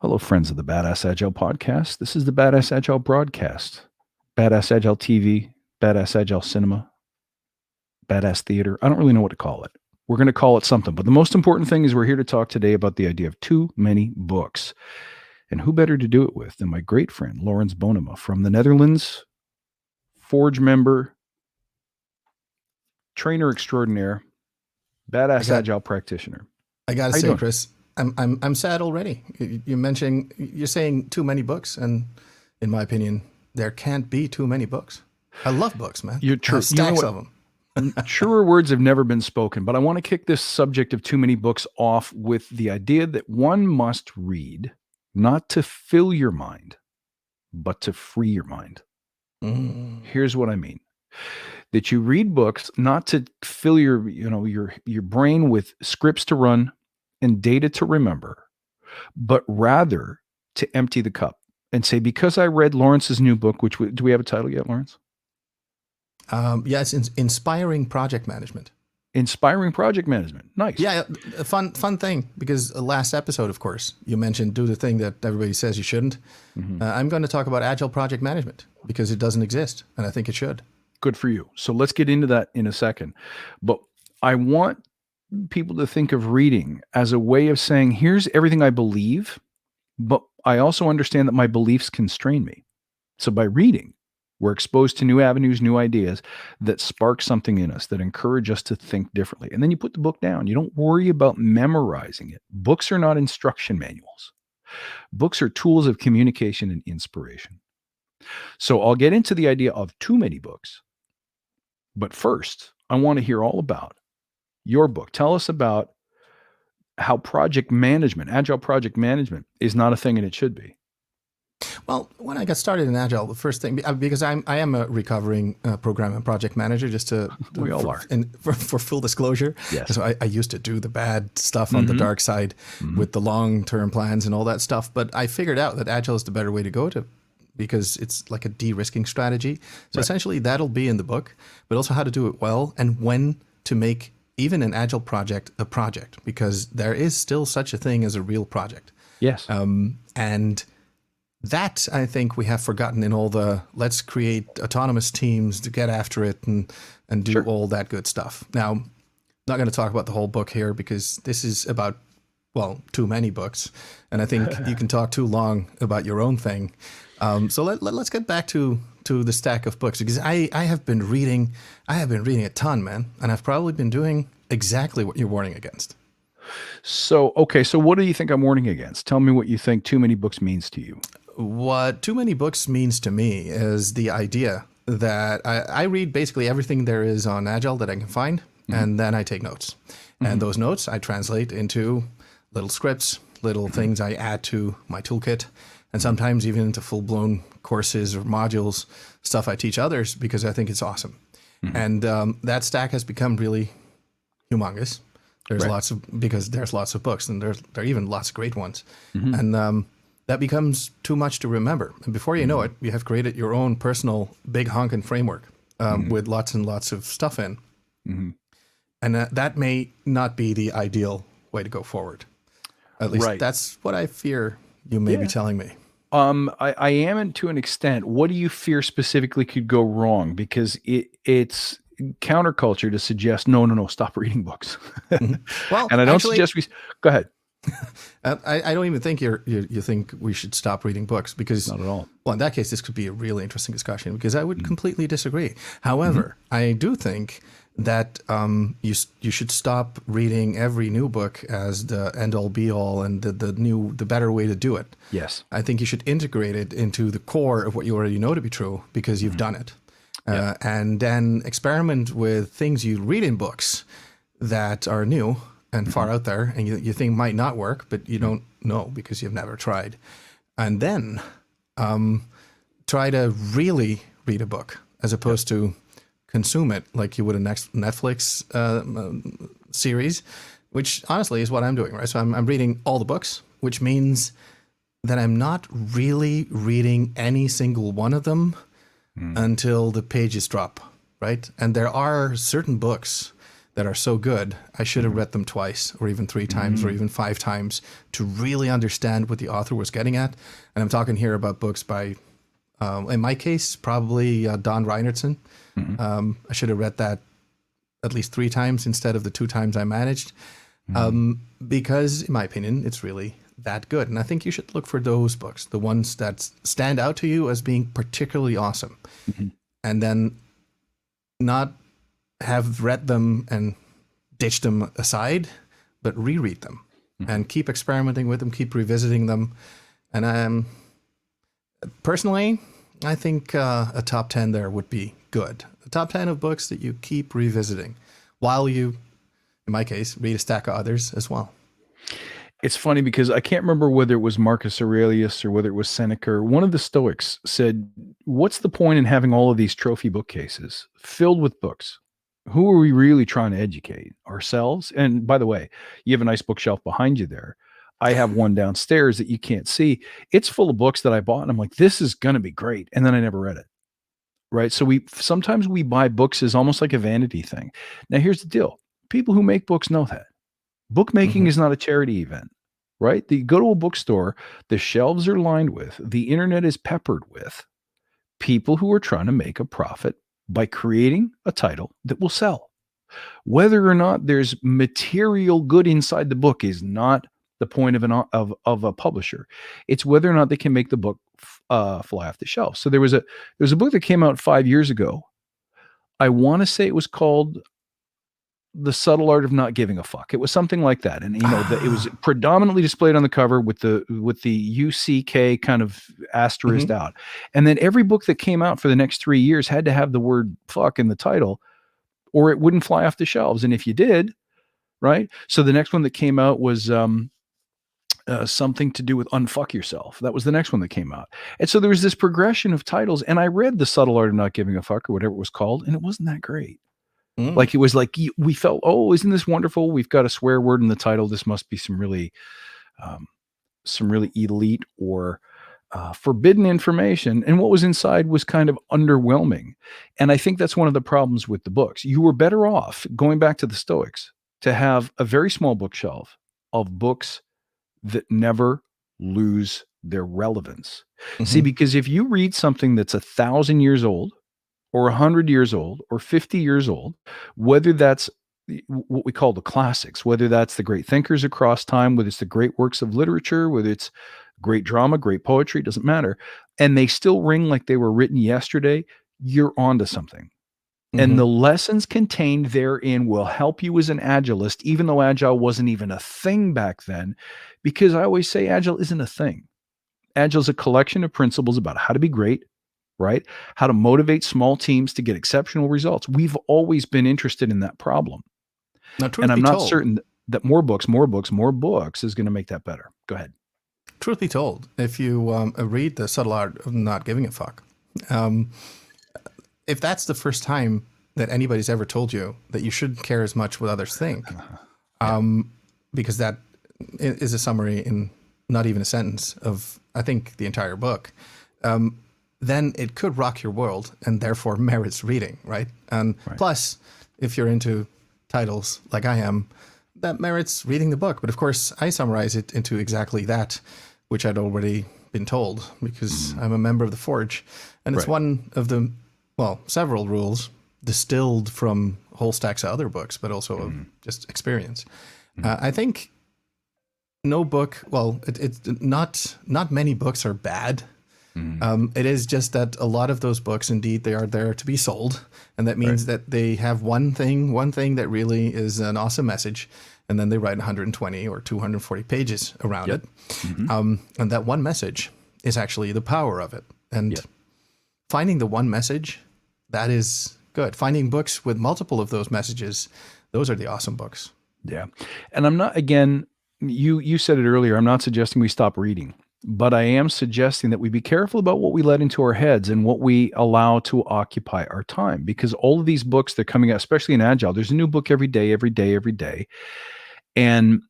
Hello, friends of the Badass Agile podcast. This is the Badass Agile broadcast. Badass Agile TV, Badass Agile cinema, Badass theater. I don't really know what to call it. We're going to call it something. But the most important thing is we're here to talk today about the idea of too many books. And who better to do it with than my great friend, Laurens Bonnema from the Netherlands, Forge member, trainer extraordinaire, I Badass got Agile practitioner. I got to How you say, doing? Chris, I'm sad already. You're saying too many books, and in my opinion, there can't be too many books. I love books, man. You're I have true. You know stacks what? of them. Truer words have never been spoken, but I want to kick this subject of too many books off with the idea that one must read not to fill your mind, but to free your mind. Mm. Here's what I mean. That you read books not to fill your brain with scripts to run and data to remember, but rather to empty the cup and say, because I read Lawrence's new book, do we have a title yet, Lawrence? Yeah, it's inspiring project management. Inspiring project management. Nice. Yeah, a fun thing because last episode, of course, you mentioned do the thing that everybody says you shouldn't. I'm going to talk about agile project management because it doesn't exist, and I think it should. Good for you. So let's get into that in a second. But I want people to think of reading as a way of saying, here's everything I believe, but I also understand that my beliefs constrain me. So by reading, we're exposed to new avenues, new ideas that spark something in us, that encourage us to think differently. And then you put the book down. You don't worry about memorizing it. Books are not instruction manuals. Books are tools of communication and inspiration. So I'll get into the idea of too many books. But first, I want to hear all about your book. Tell us about how project management, agile project management, is not a thing and it should be. Well, when I got started in Agile, the first thing, because I am a recovering program and project manager, just We all are. and for full disclosure. Yes. So I used to do the bad stuff on the dark side with the long-term plans and all that stuff. But I figured out that Agile is the better way to go to because it's like a de-risking strategy. So essentially that'll be in the book, but also how to do it well and when to make even an Agile project a project, because there is still such a thing as a real project. Yes. And that I think we have forgotten in all the let's create autonomous teams to get after it and do all that good stuff. Now, I'm not going to talk about the whole book here because this is about, well, too many books. And I think you can talk too long about your own thing. So let's get back to the stack of books because I have been reading a ton, man. And I've probably been doing exactly what you're warning against. So, okay. So what do you think I'm warning against? Tell me what you think too many books means to you. What too many books means to me is the idea that I read basically everything there is on Agile that I can find, and then I take notes. And those notes I translate into little scripts, little things I add to my toolkit, and sometimes even into full-blown courses or modules, stuff I teach others because I think it's awesome. And that stack has become really humongous. There's lots of books, and there are even lots of great ones. And that becomes too much to remember. And before you know it, you have created your own personal big honkin' framework with lots and lots of stuff in. And that may not be the ideal way to go forward. At least that's what I fear you may be telling me. I am to an extent. What do you fear specifically could go wrong? Because it's counterculture to suggest, no, stop reading books. Well, and I don't actually, suggest go ahead. I don't even think you think we should stop reading books because Not at all. Well, in that case, this could be a really interesting discussion because I would completely disagree. However, I do think that you should stop reading every new book as the end all be all and the better way to do it. Yes. I think you should integrate it into the core of what you already know to be true because you've done it, and then experiment with things you read in books that are new and far out there and you think might not work, but you don't know because you've never tried. And then try to really read a book as opposed to consume it like you would a Netflix series, which honestly is what I'm doing, right? So I'm reading all the books, which means that I'm not really reading any single one of them until the pages drop, right? And there are certain books that are so good, I should have read them twice or even three times or even five times to really understand what the author was getting at. And I'm talking here about books by, in my case, probably Don Reinertsen. I should have read that at least three times instead of the two times I managed, because, in my opinion, it's really that good. And I think you should look for those books, the ones that stand out to you as being particularly awesome, and then not have read them and ditched them aside, but reread them and keep experimenting with them, keep revisiting them. And personally, I think a top 10 there would be good. A top 10 of books that you keep revisiting while you, in my case, read a stack of others as well. It's funny because I can't remember whether it was Marcus Aurelius or whether it was Seneca. Or one of the Stoics said, what's the point in having all of these trophy bookcases filled with books? Who are we really trying to educate? Ourselves? And by the way, you have a nice bookshelf behind you there. I have one downstairs that you can't see. It's full of books that I bought, and I'm like, this is going to be great. And then I never read it. Right. So sometimes we buy books as almost like a vanity thing. Now, here's the deal. People who make books know that. Bookmaking is not a charity event, right? You go to a bookstore, the shelves are lined with, the internet is peppered with people who are trying to make a profit by creating a title that will sell. Whether or not there's material good inside the book is not the point of a publisher. It's whether or not they can make the book fly off the shelf. So there's a book that came out 5 years ago. I want to say it was called The Subtle Art of Not Giving a Fuck. It was something like that. And it was predominantly displayed on the cover with the UCK kind of asterisked out. And then every book that came out for the next 3 years had to have the word fuck in the title, or it wouldn't fly off the shelves. And if you did, right? So the next one that came out was something to do with unfuck yourself. That was the next one that came out. And so there was this progression of titles. And I read The Subtle Art of Not Giving a Fuck or whatever it was called. And it wasn't that great. Like it was like we felt, oh, isn't this wonderful? We've got a swear word in the title. This must be some really elite or forbidden information. And what was inside was kind of underwhelming. And I think that's one of the problems with the books. You were better off, going back to the Stoics, to have a very small bookshelf of books that never lose their relevance. See, because if you read something that's 1,000 years old, or 100 years old, or 50 years old, whether that's what we call the classics, whether that's the great thinkers across time, whether it's the great works of literature, whether it's great drama, great poetry, it doesn't matter, and they still ring like they were written yesterday, you're onto something. And the lessons contained therein will help you as an Agilist, even though Agile wasn't even a thing back then, because I always say Agile isn't a thing. Agile is a collection of principles about how to be great, right? How to motivate small teams to get exceptional results. We've always been interested in that problem. Now, truth and I'm be not told, certain that more books is going to make that better. Go ahead. Truth be told, if you read The Subtle Art of Not Giving a Fuck, if that's the first time that anybody's ever told you that you shouldn't care as much what others think, because that is a summary in not even a sentence of, I think, the entire book, then it could rock your world and therefore merits reading, right? And plus, if you're into titles like I am, that merits reading the book. But of course, I summarize it into exactly that, which I'd already been told, because I'm a member of the Forge. And it's one of the, several rules distilled from whole stacks of other books, but also of just experience. I think no book, it's not many books are bad. It is just that a lot of those books, indeed, they are there to be sold. And that means that they have one thing that really is an awesome message. And then they write 120 or 240 pages around it. And that one message is actually the power of it. And finding the one message, that is good. Finding books with multiple of those messages, those are the awesome books. Yeah. And I'm not, again, you said it earlier, I'm not suggesting we stop reading. But I am suggesting that we be careful about what we let into our heads and what we allow to occupy our time, because all of these books, they're coming out, especially in Agile. There's a new book every day. And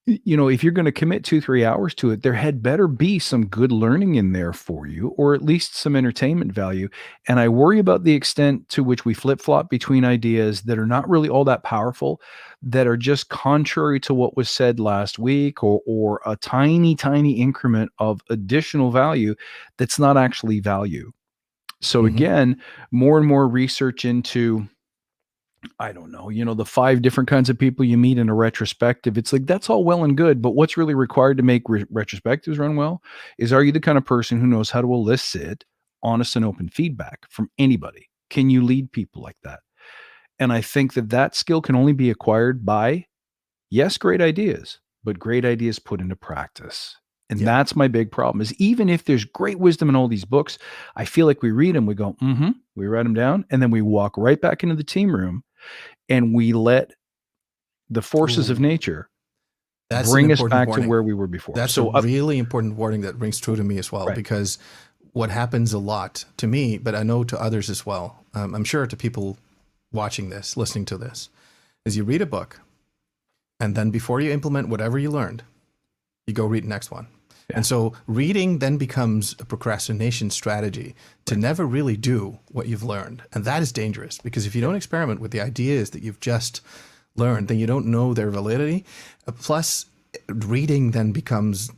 If you're going to commit 2, 3 hours to it, there had better be some good learning in there for you, or at least some entertainment value. And I worry about the extent to which we flip flop between ideas that are not really all that powerful, that are just contrary to what was said last week, or a tiny, tiny increment of additional value that's not actually value. So, Hmm. again, more and more research into, I don't know, the 5 different kinds of people you meet in a retrospective. It's like, that's all well and good, but what's really required to make retrospectives run well is, are you the kind of person who knows how to elicit honest and open feedback from anybody? Can you lead people like that? And I think that that skill can only be acquired by, yes, great ideas, but great ideas put into practice. And Yeah. that's my big problem, is even if there's great wisdom in all these books, I feel like we read them, we go, we write them down, and then we walk right back into the team room and we let the forces of Ooh, nature that's an bring us important back to warning. where we were before. That's a So, really important warning that rings true to me as well, right. because what happens a lot to me, but I know to others as well, I'm sure to people watching this, listening to this, is you read a book, and then before you implement whatever you learned, you go read the next one. Yeah. And so reading then becomes a procrastination strategy to never really do what you've learned. And that is dangerous, because if you don't experiment with the ideas that you've just learned, then you don't know their validity. Plus, reading then becomes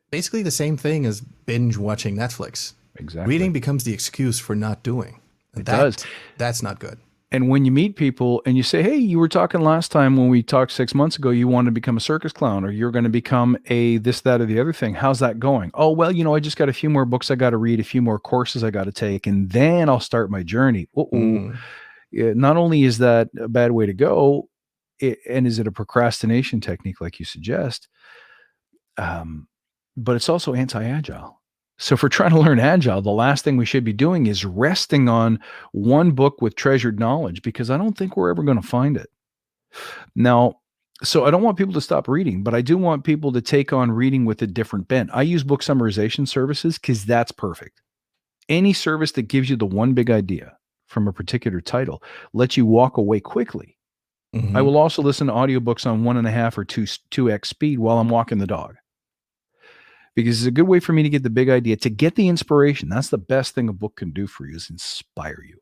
basically the same thing as binge watching Netflix. Exactly. Reading becomes the excuse for not doing. And It does. that's not good. And when you meet people and you say, hey, you were talking last time when we talked 6 months ago, you wanted to become a circus clown, or you're going to become a this, that, or the other thing. How's that going? Oh, well, I just got a few more books I got to read, a few more courses I got to take, and then I'll start my journey. Mm. Not only is that a bad way to go, and is it a procrastination technique like you suggest, um, but it's also anti-agile. So if we're trying to learn agile, the last thing we should be doing is resting on one book with treasured knowledge, because I don't think we're ever going to find it. Now, so I don't want people to stop reading, but I do want people to take on reading with a different bent. I use book summarization services because that's perfect. Any service that gives you the one big idea from a particular title lets you walk away quickly. I Hmm. will also listen to audiobooks on 1.5 or 2x speed while I'm walking the dog, because it's a good way for me to get the big idea, to get the inspiration. That's the best thing a book can do for you, is inspire you.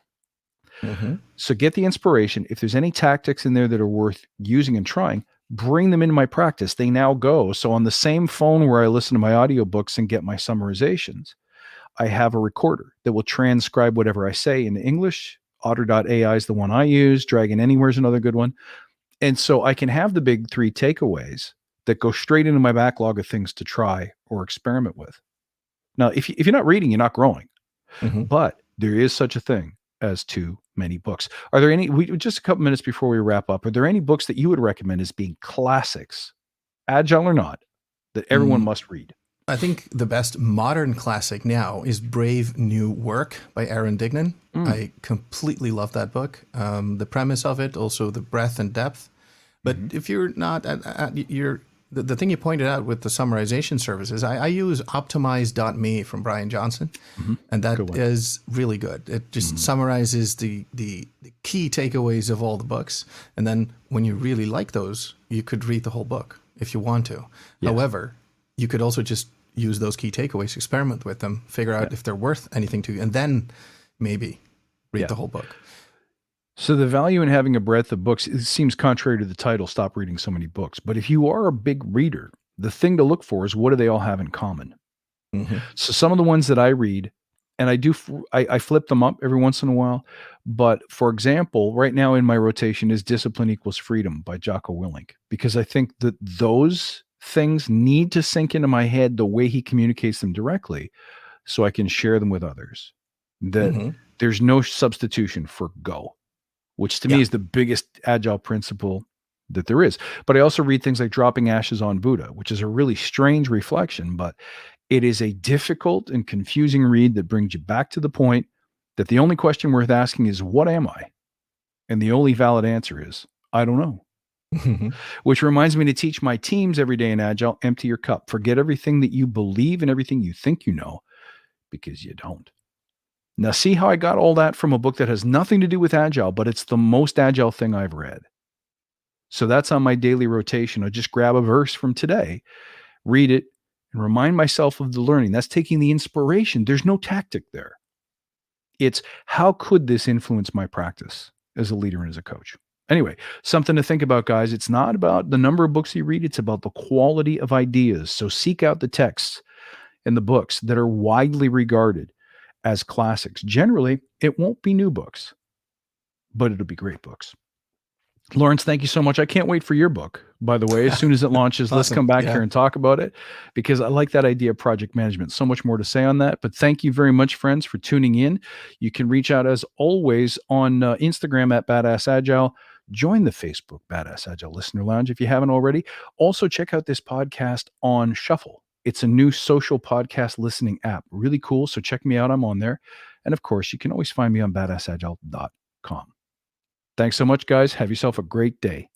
Hmm. So get the inspiration. If there's any tactics in there that are worth using and trying, bring them into my practice. They now go. So on the same phone where I listen to my audiobooks and get my summarizations, I have a recorder that will transcribe whatever I say into English. Otter.ai is the one I use. Dragon Anywhere is another good one. And so I can have the big 3 takeaways that go straight into my backlog of things to try or experiment with. Now, if you're not reading, you're not growing. Hmm. But there is such a thing as too many books. Are there any, just a couple minutes before we wrap up, are there any books that you would recommend as being classics, agile or not, that everyone must read? I think the best modern classic now is Brave New Work by Aaron Dignan. Mm. I completely love that book. The premise of it, also the breadth and depth. But Mm-hmm. if you're not, the thing you pointed out with the summarization services, I use optimize.me from Brian Johnson, Mm-hmm. and that Good one. is really good. It just Mm-hmm. summarizes the key takeaways of all the books. And then when you really like those, you could read the whole book if you want to. Yeah. However, you could also just use those key takeaways, experiment with them, figure out Yeah. if they're worth anything to you, and then maybe read Yeah. the whole book. So the value in having a breadth of books, it seems contrary to the title, Stop Reading So Many Books. But if you are a big reader, the thing to look for is, what do they all have in common? Hmm. So some of the ones that I read, and I flip them up every once in a while. But for example, right now in my rotation is Discipline Equals Freedom by Jocko Willink, because I think that those things need to sink into my head the way he communicates them directly, so I can share them with others. That Hmm. there's no substitution for go, which to me Yeah. is the biggest agile principle that there is. But I also read things like Dropping Ashes on Buddha, which is a really strange reflection, but it is a difficult and confusing read that brings you back to the point that the only question worth asking is, what am I? And the only valid answer is, I don't know. Hmm. Which reminds me to teach my teams every day in Agile: empty your cup. Forget everything that you believe and everything you think you know, because you don't. Now, see how I got all that from a book that has nothing to do with Agile, but it's the most Agile thing I've read. So that's on my daily rotation. I'll just grab a verse from today, read it, and remind myself of the learning. That's taking the inspiration. There's no tactic there. It's how could this influence my practice as a leader and as a coach? Anyway, something to think about, guys. It's not about the number of books you read, it's about the quality of ideas. So seek out the texts and the books that are widely regarded as classics. Generally, it won't be new books, but it'll be great books. Laurens, thank you so much. I can't wait for your book, by the way. As soon as it launches, let's Awesome. come back Yeah. here and talk about it, because I like that idea of project management. So much more to say on that. But thank you very much, friends, for tuning in. You can reach out, as always, on Instagram at Badass Agile. Join the Facebook Badass Agile Listener Lounge if you haven't already. Also, check out this podcast on Shuffle. It's a new social podcast listening app. Really cool. So check me out. I'm on there. And of course, you can always find me on badassagile.com. Thanks so much, guys. Have yourself a great day.